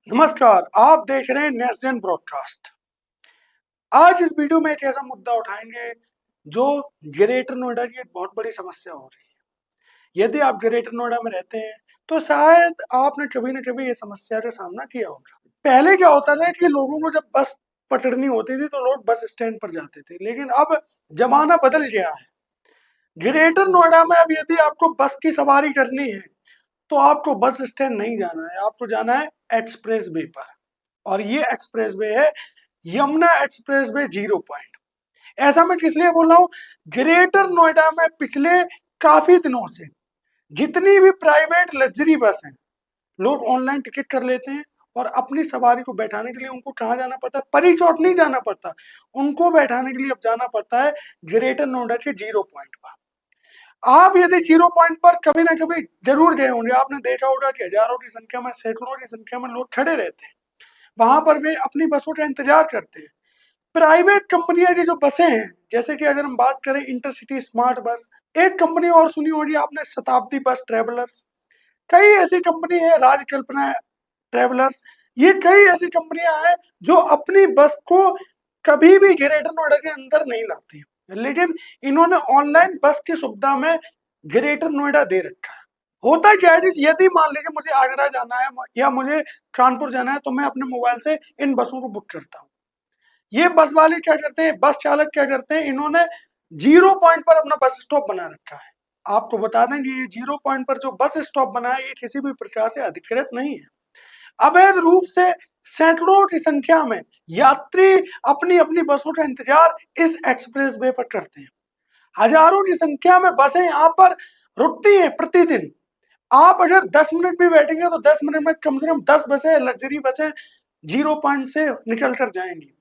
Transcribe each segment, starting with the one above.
नमस्कार, आप देख रहे हैं नेशनल ब्रॉडकास्ट। आज इस वीडियो में एक ऐसा मुद्दा उठाएंगे जो ग्रेटर नोएडा की एक बहुत बड़ी समस्या हो रही है। यदि आप ग्रेटर नोएडा में रहते हैं तो शायद आपने कभी न कभी ये समस्या का सामना किया होगा। पहले क्या होता था कि लोगों को जब बस पकड़नी होती थी तो लोग बस स्टैंड पर जाते थे, लेकिन अब जमाना बदल गया है। ग्रेटर नोएडा में अब यदि आपको बस की सवारी करनी है तो आपको बस स्टैंड नहीं जाना है, आपको जाना है एक्सप्रेस वे पर। और ये एक्सप्रेस वे है यमुना एक्सप्रेस वे 0 पॉइंट। ऐसा मैं किस लिए बोल रहा हूँ, ग्रेटर नोएडा में पिछले काफी दिनों से जितनी भी प्राइवेट लग्जरी बस हैं, लोग ऑनलाइन टिकट कर लेते हैं और अपनी सवारी को बैठाने के लिए उनको कहाँ जाना पड़ता है, परी चौक नहीं जाना पड़ता, उनको बैठाने के लिए अब जाना पड़ता है ग्रेटर नोएडा के 0 पॉइंट पर। आप यदि 0 पॉइंट पर कभी ना कभी जरूर गए होंगे, आपने देखा होगा कि हजारों की संख्या में, सैकड़ों की संख्या में लोग खड़े रहते हैं वहां पर, वे अपनी बसों का इंतजार करते हैं। प्राइवेट कंपनियां की जो बसें हैं, जैसे कि अगर हम बात करें इंटरसिटी स्मार्ट बस, एक कंपनी और सुनी होगी आपने, शताब्दी बस ट्रेवलर्स, कई ऐसी कंपनी है, राजकल्पना ट्रेवलर्स, ये कई ऐसी कंपनियां हैं जो अपनी बस को कभी भी ग्रेटर नोएडा के अंदर नहीं लाती हैं, लेकिन इन्होंने ऑनलाइन बस की सुविधा में ग्रेटर नोएडा दे रखा है। होता क्या है कि यदि मान लीजिए मुझे आगरा जाना है या मुझे कानपुर जाना है तो मैं अपने मोबाइल से इन बसों को बुक करता हूँ। ये बस वाले क्या करते हैं, बस चालक क्या करते हैं, इन्होंने 0 पॉइंट पर अपना बस स्टॉप बना रखा है। आपको बता दें कि ये 0 पॉइंट पर जो बस स्टॉप बना है ये किसी भी प्रकार से अधिकृत नहीं है। अवैध रूप से सैकड़ों की संख्या में यात्री अपनी अपनी बसों का इंतजार इस एक्सप्रेस वे पर करते हैं। हजारों की संख्या में बसें यहाँ पर रुकती हैं प्रतिदिन। आप अगर 10 मिनट भी बैठेंगे तो 10 मिनट में कम से कम 10 बसें, लग्जरी बसें 0 पॉइंट से निकल कर जाएंगी।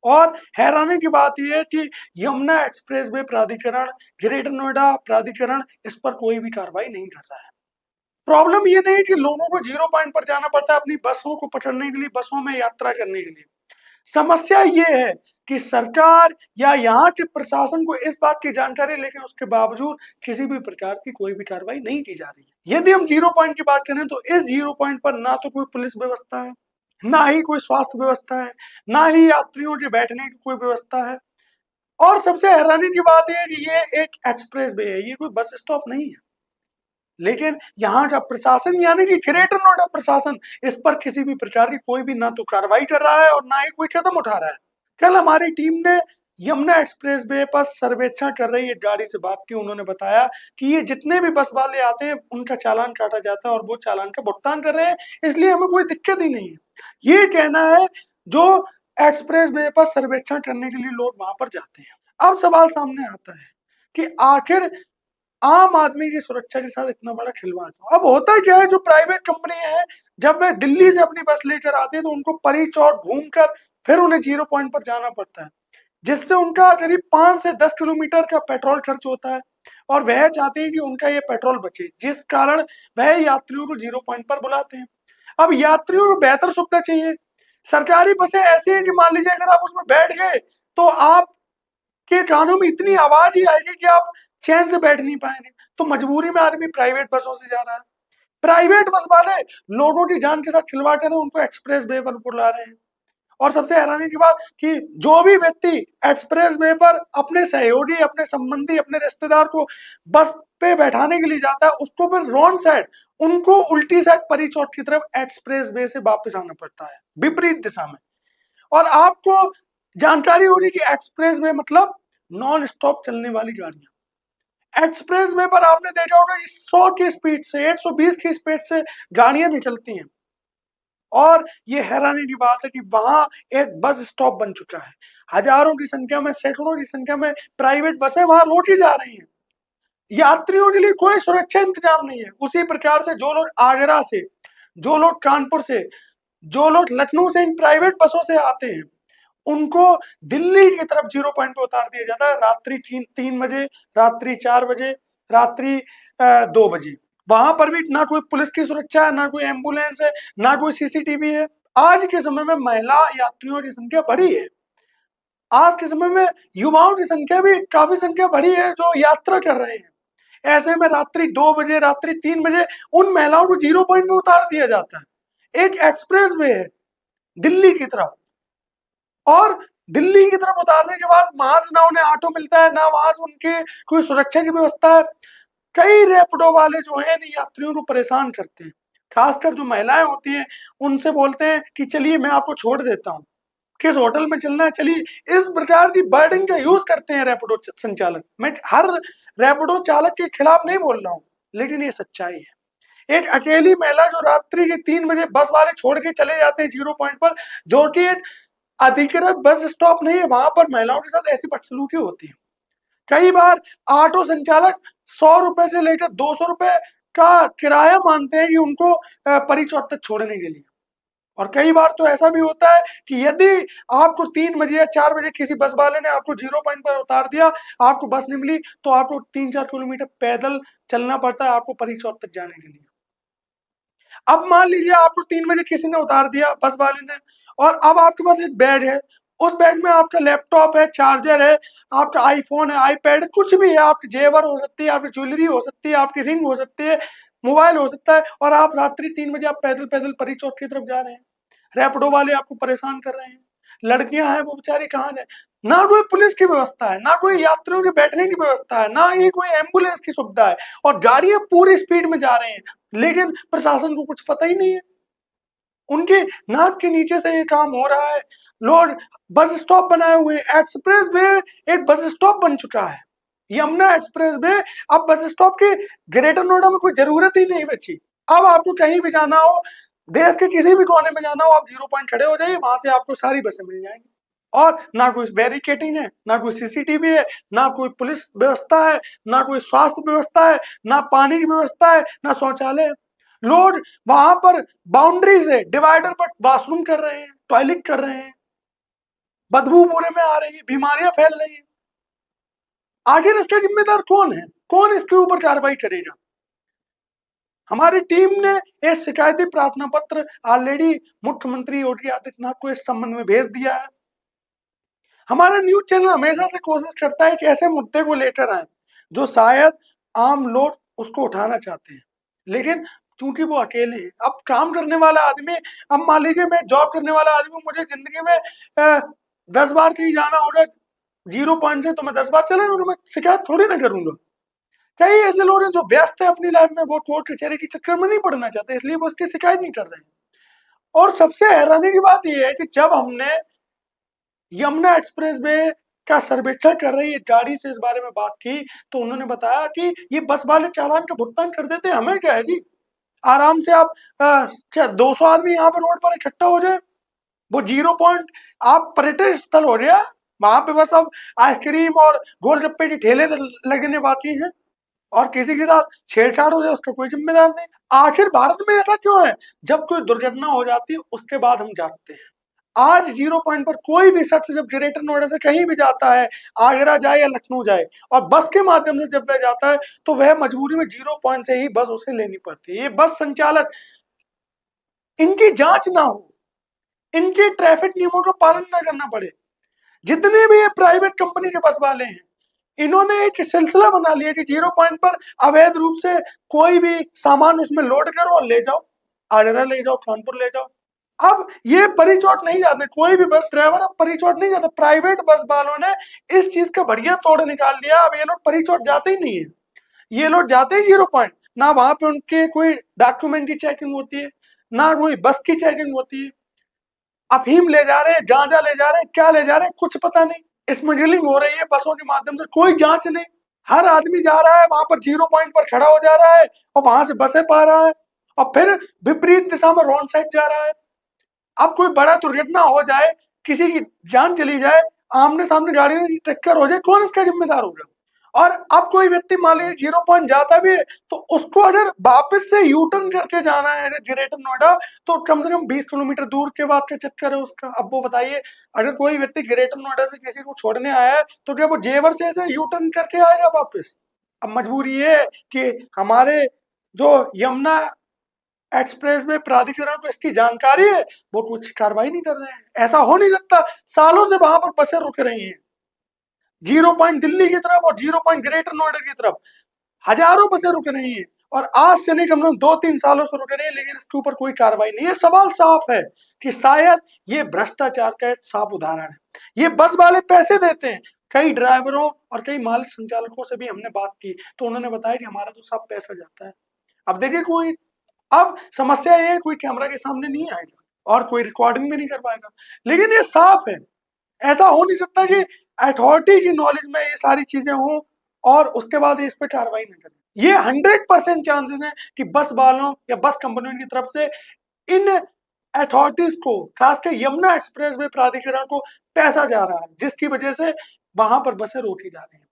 और हैरानी की बात यह है कि यमुना एक्सप्रेस वे प्राधिकरण, ग्रेटर नोएडा प्राधिकरण इस पर कोई भी कार्रवाई नहीं कर रहा है। प्रॉब्लम ये नहीं कि लोगों को 0 पॉइंट पर जाना पड़ता है अपनी बसों को पकड़ने के लिए, बसों में यात्रा करने के लिए। समस्या ये है कि सरकार या यहाँ के प्रशासन को इस बात की जानकारी, लेकिन उसके बावजूद किसी भी प्रकार की कोई भी कार्रवाई नहीं की जा रही है। यदि हम 0 पॉइंट की बात करें तो इस 0 पॉइंट पर ना तो कोई पुलिस व्यवस्था है, ना ही कोई स्वास्थ्य व्यवस्था है, ना ही यात्रियों के बैठने की कोई व्यवस्था है। और सबसे हैरानी की बात यह है कि ये एक एक्सप्रेस वे है, ये कोई बस स्टॉप नहीं है। लेकिन यहाँ का प्रशासन यानी कि ग्रेटर नोएडा प्रशासन इस पर किसी भी प्रकार की कोई भी ना तो कार्रवाई कर रहा है और ना ही कोई कदम उठा रहा है। कल हमारी टीम ने यमुना एक्सप्रेस वे पर सर्वेक्षण कर रही एक गाड़ी से बात की। उन्होंने बताया कि ये जितने भी बस वाले आते हैं उनका चालान काटा जाता है और वो चालान का भुगतान कर रहे हैं, इसलिए हमें कोई दिक्कत ही नहीं है। ये कहना है जो एक्सप्रेस वे पर सर्वेक्षण करने के लिए लोग वहां पर जाते हैं। अब सवाल सामने आता है कि आखिर आम आदमी की सुरक्षा के साथ इतना बड़ा खिलवाड़। अब होता क्या है, जो प्राइवेट कंपनी है जब वे दिल्ली से अपनी बस लेकर आती है तो उनको परी चौक घूमकर फिर उन्हें 0 पॉइंट पर जाना पड़ता है, जिससे उनका करीब 5 से 10 किलोमीटर का पेट्रोल खर्च होता है। और वह चाहते हैं कि उनका ये पेट्रोल बचे, जिस कारण वह यात्रियों को 0 पॉइंट पर बुलाते हैं। अब यात्रियों को बेहतर सुविधा चाहिए। सरकारी बसें ऐसी है कि मान लीजिए अगर आप उसमें बैठ गए तो आप के कानों में इतनी आवाज ही आएगी कि आप चैन से बैठ नहीं पाएंगे। तो मजबूरी में आदमी प्राइवेट बसों से जा रहा है। प्राइवेट बस वाले लोगों की जान के साथ खिलवाड़ कर रहे हैं, उनको एक्सप्रेस वे पर बुला रहे हैं। और सबसे हैरानी की बात कि जो भी व्यक्ति एक्सप्रेस वे पर अपने सहयोगी, अपने संबंधी, अपने रिश्तेदार को बस पे बैठाने के लिए जाता है, उसको फिर रॉन्ग साइड, उनको उल्टी साइड परी चौक की तरफ एक्सप्रेस वे से वापस आना पड़ता है, विपरीत दिशा में। और आपको जानकारी होगी कि एक्सप्रेस वे मतलब नॉन स्टॉप चलने वाली गाड़ियां। एक्सप्रेस वे पर आपने देखा होगा कि 100 की स्पीड से, 120 की स्पीड से गाड़ियां निकलती हैं। और ये हैरानी की बात है कि वहां एक बस स्टॉप बन चुका है। हजारों की संख्या में, सैकड़ों की संख्या में प्राइवेट बसें वहां रोकी जा रही हैं। यात्रियों के लिए कोई सुरक्षा इंतजाम नहीं है। उसी प्रकार से जो लोग आगरा से, जो लोग कानपुर से, जो लोग लखनऊ से इन प्राइवेट बसों से आते हैं, उनको दिल्ली की तरफ 0 पॉइंट पे उतार दिया जाता है रात्रि 3 बजे, रात्रि 4 बजे, रात्रि 2 बजे। वहां पर भी ना कोई पुलिस की सुरक्षा है, ना कोई एम्बुलेंस है, ना कोई सीसीटीवी है। आज के समय में महिला यात्रियों की संख्या बढ़ी है। आज के समय में युवाओं की संख्या भी काफी संख्या बढ़ी है जो यात्रा कर रहे हैं। ऐसे में रात्रि 2 बजे, रात्रि 3 बजे उन महिलाओं को 0 पॉइंट पे उतार दिया जाता है। एक एक्सप्रेस वे है दिल्ली की तरफ, और दिल्ली की तरफ उतारने के बाद वहां से ना उन्हें ऑटो मिलता है, ना वहां से उनकी कोई सुरक्षा की व्यवस्था है। कई रैपिडो वाले जो है यात्रियों को परेशान करते हैं, खासकर जो महिलाएं होती हैं उनसे बोलते हैं कि चलिए मैं आपको छोड़ देता हूँ, किस होटल में चलना है चलिए, इस प्रकार की वर्डिंग का यूज करते हैं रैपिडो संचालक। मैं हर रैपिडो चालक के खिलाफ नहीं बोल रहा हूँ, लेकिन ये सच्चाई है। एक अकेली महिला जो रात्रि के 3 बजे बस वाले छोड़ के चले जाते हैं 0 पॉइंट पर, जो कि एक अधिकृत बस स्टॉप नहीं है, वहां पर महिलाओं के साथ ऐसी बदसलूकी होती है। कई बार ऑटो संचालक 100 रुपए से लेकर 200 रुपए का किराया मानते हैं कि उनको परिचौट तक छोड़ने के लिए। और कई बार तो ऐसा भी होता है कि यदि आपको 3 बजे या 4 बजे किसी बस वाले ने आपको 0 पॉइंट पर उतार दिया, आपको बस नहीं मिली, तो आपको 3-4 किलोमीटर पैदल चलना पड़ता है आपको परिचौट तक जाने के लिए। अब मान लीजिए आपको 3 बजे किसी ने उतार दिया बस वाले ने, और अब आपके पास एक बैग है, उस बैग में आपका लैपटॉप है, चार्जर है, आपका आईफोन है, आईपैड है, कुछ भी है, आपकी जेवर हो सकती है, आपकी ज्वेलरी हो सकती है, आपकी रिंग हो सकती है, मोबाइल हो सकता है, और आप रात्रि 3 बजे आप पैदल पैदल परी चौक की तरफ जा रहे हैं। रैपिडो वाले आपको परेशान कर रहे हैं, लड़कियां हैं वो बेचारी कहाँ जाए, ना कोई पुलिस की व्यवस्था है, ना कोई यात्रियों के बैठने की व्यवस्था है, ना ही कोई एम्बुलेंस की सुविधा है, और गाड़ियां पूरी स्पीड में जा रहे हैं, लेकिन प्रशासन को कुछ पता ही नहीं है। उनके नाक के नीचे से ये काम हो रहा है। लोग बस स्टॉप बनाए हुए, एक्सप्रेस वे एक बस स्टॉप बन चुका है, यमुना एक्सप्रेस वे। अब बस स्टॉप की ग्रेटर नोएडा में कोई जरूरत ही नहीं बची। अब आपको कहीं भी जाना हो, देश के किसी भी कोने में जाना हो, आप 0 पॉइंट खड़े हो जाइए, वहां से आपको सारी बसें मिल जाएंगी। और ना कोई बैरिकेटिंग है, ना कोई सीसीटीवी है, ना कोई पुलिस व्यवस्था है, ना कोई स्वास्थ्य व्यवस्था है, ना पानी की व्यवस्था है, ना शौचालय है। लोग वहां पर बाउंड्री से डिवाइडर पर वॉशरूम कर रहे हैं, टॉयलेट कर रहे हैं, बदबू पूरे में आ रही है, बीमारियां फैल रही है। आखिर इसका जिम्मेदार कौन है? कौन इसके ऊपर कार्रवाई करेगा? हमारी टीम ने एक शिकायती प्रार्थना पत्र ऑलरेडी मुख्यमंत्री योगी आदित्यनाथ को इस संबंध में भेज दिया है। हमारा न्यूज चैनल हमेशा से कोशिश करता है कि ऐसे मुद्दे को लेकर आए जो शायद आम लोग उसको उठाना चाहते हैं, लेकिन चूंकि वो अकेले हैं। अब काम करने वाला आदमी, अब मान लीजिए मैं जॉब करने वाला आदमी, मुझे जिंदगी में 10 बार कहीं जाना होगा 0 पॉइंट से, तो मैं 10 बार चले मैं शिकायत थोड़ी ना करूंगा। कई ऐसे लोग हैं जो व्यस्त है अपनी लाइफ में, वो कोर्ट कचहरी के चक्कर में नहीं पड़ना चाहते, इसलिए वो उसकी शिकायत नहीं कर रहे हैं। और सबसे हैरानी की बात यह है कि जब हमने यमुना एक्सप्रेस वे का सर्वेक्षण कर रही है गाड़ी से इस बारे में बात की, तो उन्होंने बताया कि ये बस वाले चालान का भुगतान कर देते हैं, हमें क्या है जी, आराम से आप 200 आदमी यहाँ पर रोड पर इकट्ठा हो जाए, वो 0 पॉइंट आप पर्यटन स्थल हो गया, वहां पे बस अब आइसक्रीम और गोलगप्पे के ठेले लगने बाकी हैं, और किसी के साथ छेड़छाड़ हो जाए उसका कोई जिम्मेदार नहीं। आखिर भारत में ऐसा क्यों है? जब कोई दुर्घटना हो जाती है उसके बाद हम जागते हैं। आज 0 पॉइंट पर कोई भी शख्स जब ग्रेटर नोएडा से कहीं भी जाता है, आगरा जाए या लखनऊ जाए, और बस के माध्यम से जब वह जाता है, तो वह मजबूरी में 0 पॉइंट से ही बस उसे लेनी पड़ती है। ये बस संचालक, इनकी जांच ना हो, इनके ट्रैफिक नियमों का पालन ना करना पड़े। जितने भी ये प्राइवेट कंपनी के बस वाले हैं, इन्होंने एक सिलसिला बना लिया कि 0 पॉइंट पर अवैध रूप से कोई भी सामान उसमें लोड करो और ले जाओ, आगरा ले जाओ, कानपुर ले जाओ। अब ये परिचौट नहीं जाते, कोई भी बस ड्राइवर अब परिचौट नहीं जाता। प्राइवेट बस वालों ने इस चीज का बढ़िया तोड़ निकाल दिया। अब ये लोग परिचौट जाते ही नहीं है, ये लोग जाते ही 0 पॉइंट। ना वहां पे उनके कोई डॉक्यूमेंट की चेकिंग होती है, ना कोई बस की चेकिंग होती है। अफीम ले जा रहे हैं, गांजा ले जा रहे हैं, क्या ले जा रहे हैं कुछ पता नहीं। स्मगलिंग हो रही है बसों के माध्यम से, कोई जांच नहीं। हर आदमी जा रहा है वहां पर 0 पॉइंट पर खड़ा हो जा रहा है, और वहां से बसें पा रहा है, और फिर विपरीत दिशा में रॉन्ग साइड जा रहा है। अब कोई बड़ा दुर्घटना हो जाए, किसी की जान चली जाए, आमने सामने गाड़ी में टक्कर हो जाए, कौन इसका जिम्मेदार होगा? और अब कोई व्यक्ति मान लीजिए 0 पॉइंट जाता भी है, तो उसको अगर वापस से यू टर्न करके जाना है ग्रेटर नोएडा, तो कम से कम 20 किलोमीटर दूर के बाद का चक्कर है उसका। अब वो बताइए, अगर कोई व्यक्ति ग्रेटर नोएडा से किसी को छोड़ने आया है, तो क्या वो जेवर से ऐसे यू टर्न करके आएगा वापस? अब मजबूरी ये है कि हमारे जो यमुना एक्सप्रेस वे प्राधिकरण को इसकी जानकारी है, वो कुछ कार्रवाई नहीं कर रहे हैं। ऐसा हो नहीं सकता, सालों से वहां पर बसें रुक रही हैं 0 पॉइंट दिल्ली की तरफ और 0 पॉइंट ग्रेटर नोएडा की तरफ, हजारों बसें रुक रही हैं, और आज से नहीं कम से कम 2-3 सालों से रुके रहे, लेकिन इसके ऊपर कोई कार्रवाई नहीं है। सवाल साफ है कि शायद ये भ्रष्टाचार का एक साफ उदाहरण है। ये बस वाले पैसे देते हैं। कई ड्राइवरों और कई मालिक संचालकों से भी हमने बात की तो उन्होंने बताया कि हमारा तो सब पैसा जाता है। अब देखिए अब समस्या ये है, कोई कैमरा के सामने नहीं आएगा और कोई रिकॉर्डिंग भी नहीं कर पाएगा, लेकिन ये साफ है, ऐसा हो नहीं सकता कि अथॉरिटी की नॉलेज में ये सारी चीजें हों और उसके बाद इस पर कार्रवाई न करें। ये 100% चांसेस हैं कि बस वालों या बस कंपनियों की तरफ से इन अथॉरिटीज को, खासकर यमुना एक्सप्रेसवे प्राधिकरण को पैसा जा रहा है, जिसकी वजह से वहां पर बसें रोकी जा रही हैं।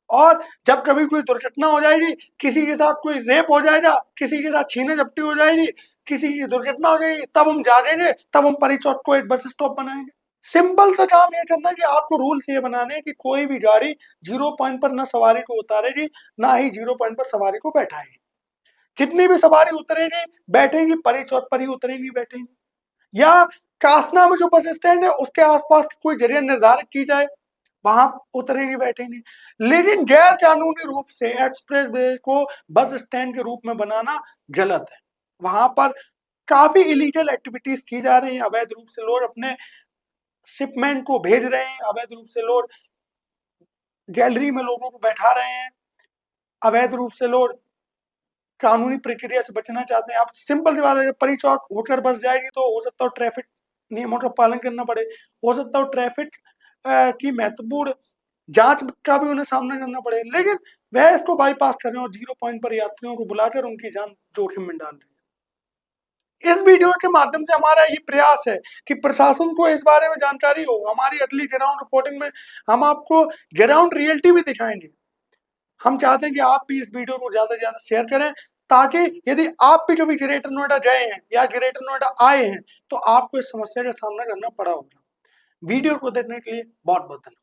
और जब कभी कोई दुर्घटना हो जाएगी, किसी के साथ कोई रेप हो जाएगा, किसी के साथ छीने झपटी हो जाएगी, किसी की दुर्घटना हो जाएगी, तब हम जागेंगे, तब हम परी चौक को एक बस स्टॉप बनाएंगे। सिंपल सा काम ये करना कि आपको रूल्स ये बनाने कि कोई भी गाड़ी 0 पॉइंट पर ना सवारी को उतारेगी, ना ही 0 पॉइंट पर सवारी को बैठाएगी। जितनी भी सवारी उतरेगी बैठेंगी परी चौक पर ही उतरेंगी बैठेंगी, या कासना में जो बस स्टैंड है उसके आसपास कोई जगह निर्धारित की जाए, वहां उतरेंगे बैठेंगे। लेकिन गैर कानूनी रूप से एक्सप्रेस वे को बस स्टैंड के रूप में बनाना गलत है। वहां पर काफी इलीगल एक्टिविटीज की जा रही हैं। अवैध रूप से लोग अपने शिपमेंट को भेज रहे हैं, अवैध रूप से लोग गैलरी में लोगों को बैठा रहे हैं, अवैध रूप से लोग कानूनी प्रक्रिया से बचना चाहते हैं। आप सिंपल सी बात है, परी चौक होकर बस जाएगी तो हो सकता है ट्रैफिक नियमों का पालन करना पड़े, हो सकता है ट्रैफिक की महत्वपूर्ण जांच का भी उन्हें सामना करना पड़े, लेकिन वह इसको बाईपास कर रहे हैं और 0 पॉइंट पर यात्रियों को बुलाकर उनकी जान जोखिम में डाल रहे हैं। इस वीडियो के माध्यम से हमारा ये प्रयास है कि प्रशासन को इस बारे में जानकारी हो। हमारी अगली ग्राउंड रिपोर्टिंग में हम आपको ग्राउंड रियलिटी भी दिखाएंगे। हम चाहते हैं कि आप भी इस वीडियो को ज्यादा से ज्यादा शेयर करें, ताकि यदि आप भी कभी ग्रेटर नोएडा गए हैं या ग्रेटर नोएडा आए हैं तो आपको इस समस्या का सामना करना पड़ा होगा। वीडियो को देखने के लिए बहुत बहुत धन्यवाद।